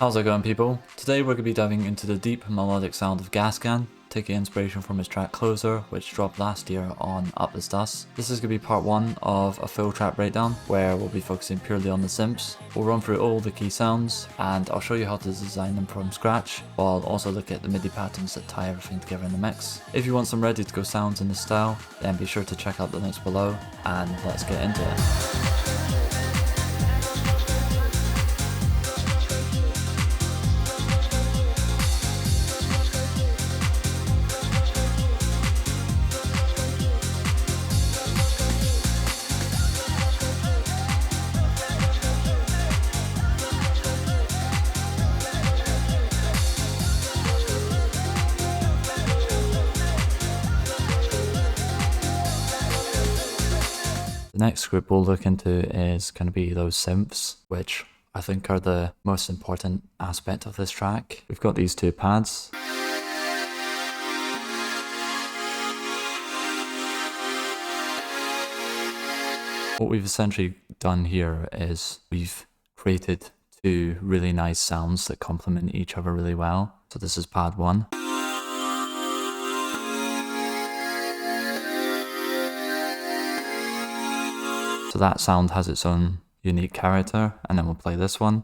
How's it going, people? Today we're going to be diving into the deep melodic sound of Gaskin, taking inspiration from his track Closer, which dropped last year on Up the Stuss. This is going to be part 1 of a full track breakdown, where we'll be focusing purely on the synths. We'll run through all the key sounds, and I'll show you how to design them from scratch, while also look at the MIDI patterns that tie everything together in the mix. If you want some ready to go sounds in this style, then be sure to check out the links below, and let's get into it. The next group we'll look into is going to be those synths, which I think are the most important aspect of this track. We've got these two pads. What we've essentially done here is we've created two really nice sounds that complement each other really well. So this is pad 1. So that sound has its own unique character, and then we'll play this one.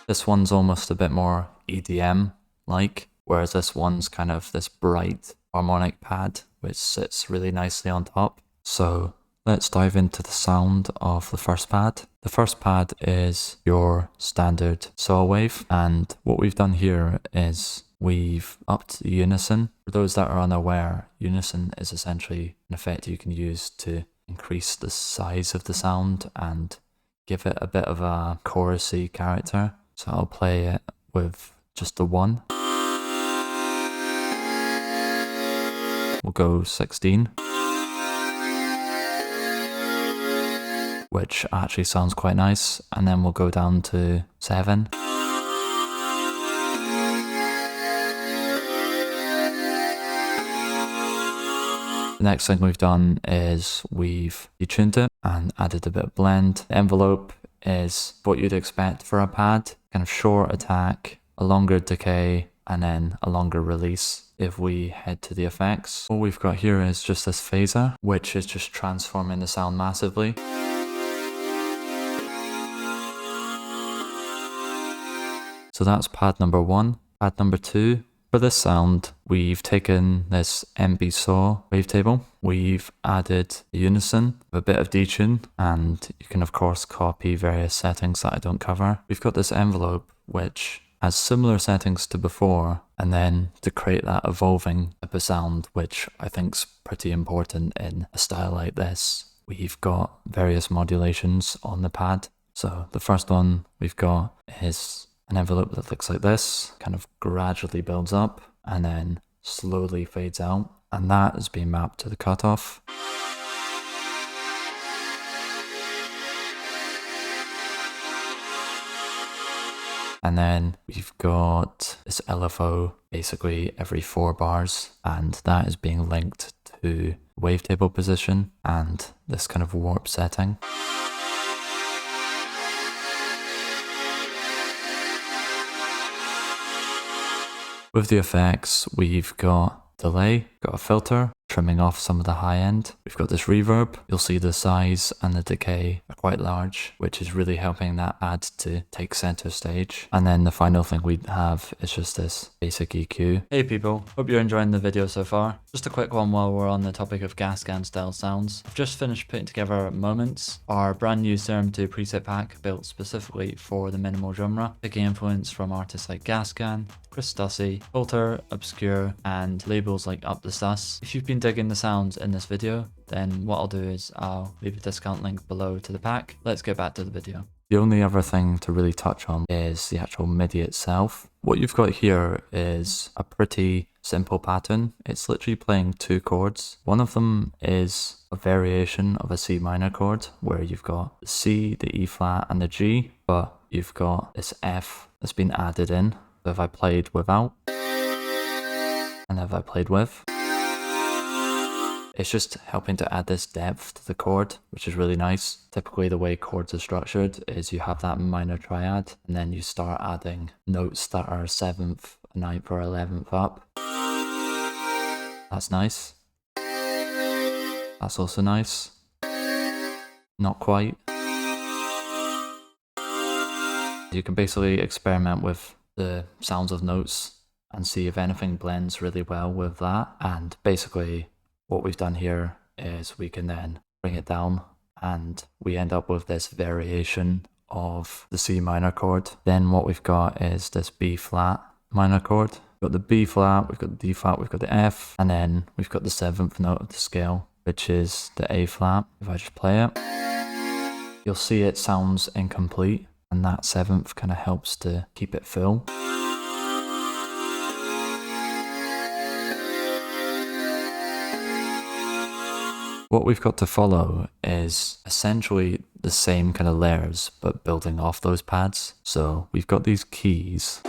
This one's almost a bit more EDM-like, whereas this one's kind of this bright harmonic pad, which sits really nicely on top. So let's dive into the sound of the first pad. The first pad is your standard saw wave, and what we've done here is we've upped the unison. For those that are unaware, unison is essentially an effect you can use to increase the size of the sound and give it a bit of a chorusy character. So I'll play it with just the 1. We'll go 16. Which actually sounds quite nice. And then we'll go down to 7. The next thing we've done is we've detuned it and added a bit of blend. The envelope is what you'd expect for a pad, kind of short attack, a longer decay, and then a longer release. If we head to the effects, what we've got here is just this phaser, which is just transforming the sound massively. So that's pad number 1. Pad number 2. For this sound, we've taken this MB saw wavetable, we've added unison, a bit of detune, and you can of course copy various settings that I don't cover. We've got this envelope which has similar settings to before, and then to create that evolving type of sound, which I think's pretty important in a style like this, we've got various modulations on the pad. So the first one we've got is an envelope that looks like this, kind of gradually builds up and then slowly fades out, and that is being mapped to the cutoff. And then we've got this LFO basically every 4 bars, and that is being linked to wavetable position and this kind of warp setting. With the effects, we've got delay, got a filter, trimming off some of the high end. We've got this reverb. You'll see the size and the decay are quite large, which is really helping that pad to take center stage. And then the final thing we have is just this basic EQ. Hey people, hope you're enjoying the video so far. Just a quick one while we're on the topic of Gaskin style sounds. I've just finished putting together Moments, our brand new Serum 2 preset pack built specifically for the minimal genre, taking influence from artists like Gaskin, Stussy, Filter, Obscure, and labels like Up the Stuss. If you've been digging the sounds in this video, then what I'll do is I'll leave a discount link below to the pack. Let's get back to the video. The only other thing to really touch on is the actual MIDI itself. What you've got here is a pretty simple pattern. It's literally playing 2 chords. One of them is a variation of a C minor chord, where you've got the C, the E flat, and the G, but you've got this F that's been added in. So if I played without, and if I played with, It's just helping to add this depth to the chord, which is really nice. Typically the way chords are structured is you have that minor triad and then you start adding notes that are 7th, 9th or 11th up. That's nice. That's also nice. Not quite. You can basically experiment with the sounds of notes and see if anything blends really well with that. And basically what we've done here is we can then bring it down and we end up with this variation of the C minor chord. Then what we've got is this B flat minor chord. We've got the B flat, we've got the D flat, we've got the F, and then we've got the 7th note of the scale, which is the A flat. If I just play it, you'll see it sounds incomplete, and that 7th kind of helps to keep it full. What we've got to follow is essentially the same kind of layers, but building off those pads. So we've got these keys.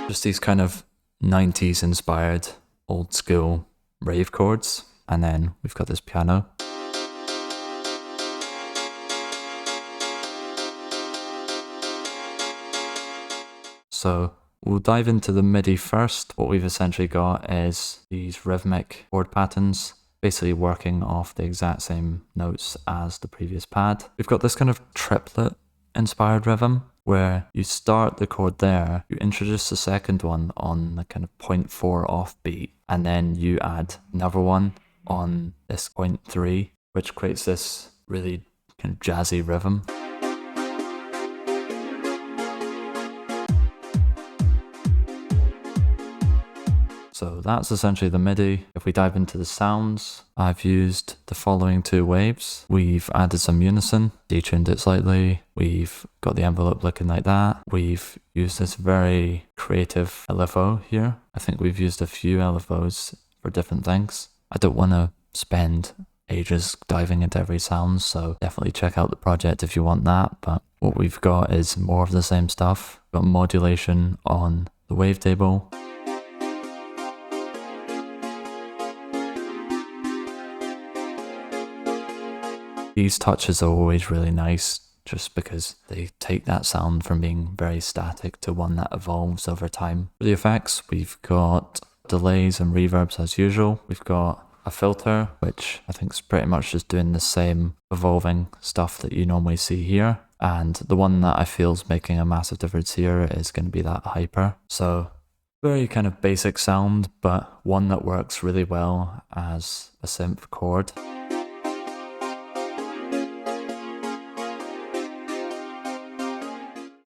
Just these kind of 90s inspired old school rave chords. And then we've got this piano. So we'll dive into the MIDI first. What we've essentially got is these rhythmic chord patterns, basically working off the exact same notes as the previous pad. We've got this kind of triplet inspired rhythm where you start the chord there, you introduce the second one on the kind of 0.4 offbeat, and then you add another one on this 0.3, which creates this really kind of jazzy rhythm. So that's essentially the MIDI. If we dive into the sounds, I've used the following two waves. We've added some unison, detuned it slightly. We've got the envelope looking like that. We've used this very creative LFO here. I think we've used a few LFOs for different things. I don't want to spend ages diving into every sound, so definitely check out the project if you want that. But what we've got is more of the same stuff. We've got modulation on the wavetable. These touches are always really nice just because they take that sound from being very static to one that evolves over time. For the effects, we've got delays and reverbs as usual. We've got a filter, which I think is pretty much just doing the same evolving stuff that you normally see here. And the one that I feel is making a massive difference here is going to be that hyper. So very kind of basic sound, but one that works really well as a synth chord.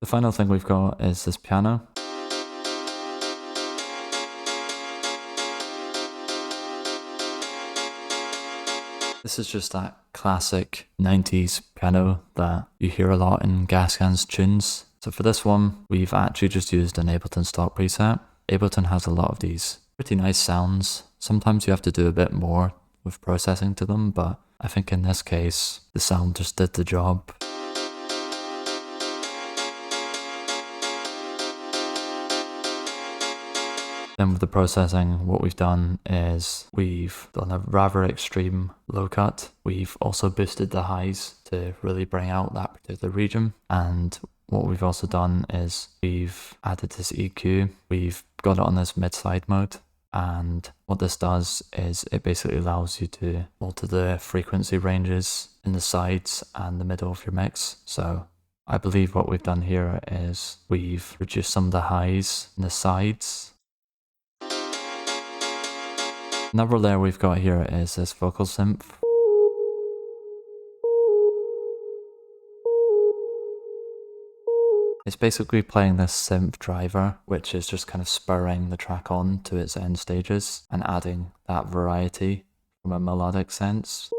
The final thing we've got is this piano. This is just that classic 90s piano that you hear a lot in Gaskin's tunes. So for this one, we've actually just used an Ableton stock preset. Ableton has a lot of these pretty nice sounds. Sometimes you have to do a bit more with processing to them, but I think in this case, the sound just did the job. Then with the processing, what we've done is we've done a rather extreme low cut. We've also boosted the highs to really bring out that particular region. And what we've also done is we've added this EQ. We've got it on this mid-side mode. And what this does is it basically allows you to alter the frequency ranges in the sides and the middle of your mix. So I believe what we've done here is we've reduced some of the highs in the sides. Another layer we've got here is this vocal synth. It's basically playing this synth driver, which is just kind of spurring the track on to its end stages and adding that variety from a melodic sense.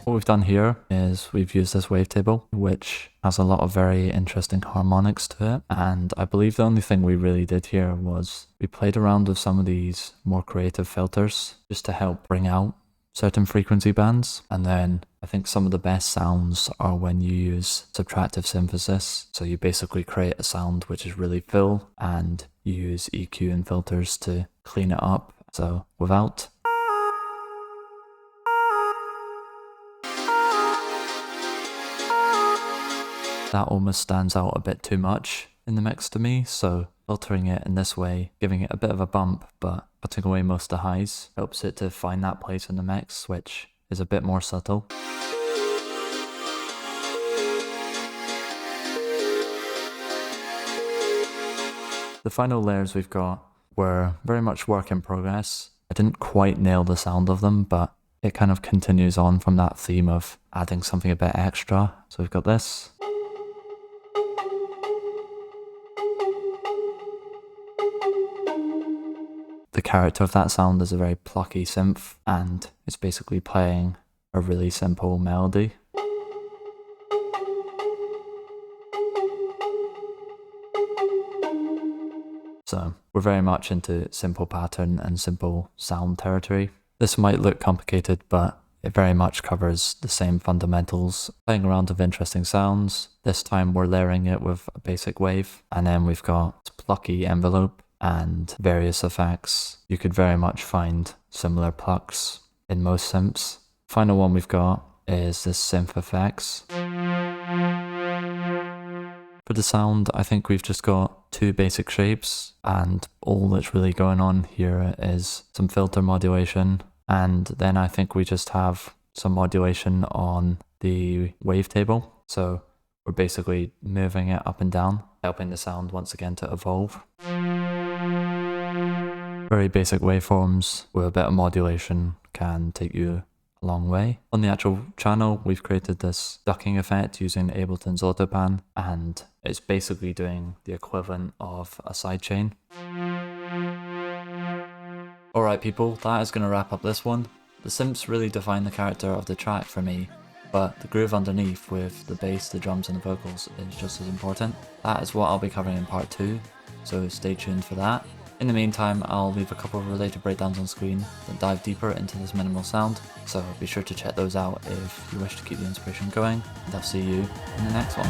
What we've done here is we've used this wavetable, which has a lot of very interesting harmonics to it. And I believe the only thing we really did here was we played around with some of these more creative filters just to help bring out certain frequency bands. And then I think some of the best sounds are when you use subtractive synthesis. So you basically create a sound which is really full and you use EQ and filters to clean it up. So without, that almost stands out a bit too much in the mix to me, so filtering it in this way, giving it a bit of a bump but cutting away most of the highs, helps it to find that place in the mix which is a bit more subtle. The final layers we've got were very much work in progress. I didn't quite nail the sound of them, but it kind of continues on from that theme of adding something a bit extra. So we've got this. The character of that sound is a very plucky synth, and it's basically playing a really simple melody. So we're very much into simple pattern and simple sound territory. This might look complicated, but it very much covers the same fundamentals, playing around with interesting sounds. This time we're layering it with a basic wave, and then we've got plucky envelope and various effects. You could very much find similar plucks in most synths. Final one we've got is this synth effects. For the sound, I think we've just got two basic shapes, and all that's really going on here is some filter modulation, and then I think we just have some modulation on the wavetable. So we're basically moving it up and down, helping the sound once again to evolve. Very basic waveforms with a bit of modulation can take you a long way. On the actual channel, we've created this ducking effect using Ableton's Autopan, and it's basically doing the equivalent of a sidechain. Alright people, that is going to wrap up this one. The synths really define the character of the track for me, but the groove underneath with the bass, the drums and the vocals is just as important. That is what I'll be covering in part 2, so stay tuned for that. In the meantime, I'll leave a couple of related breakdowns on screen that dive deeper into this minimal sound, so be sure to check those out if you wish to keep the inspiration going, and I'll see you in the next one.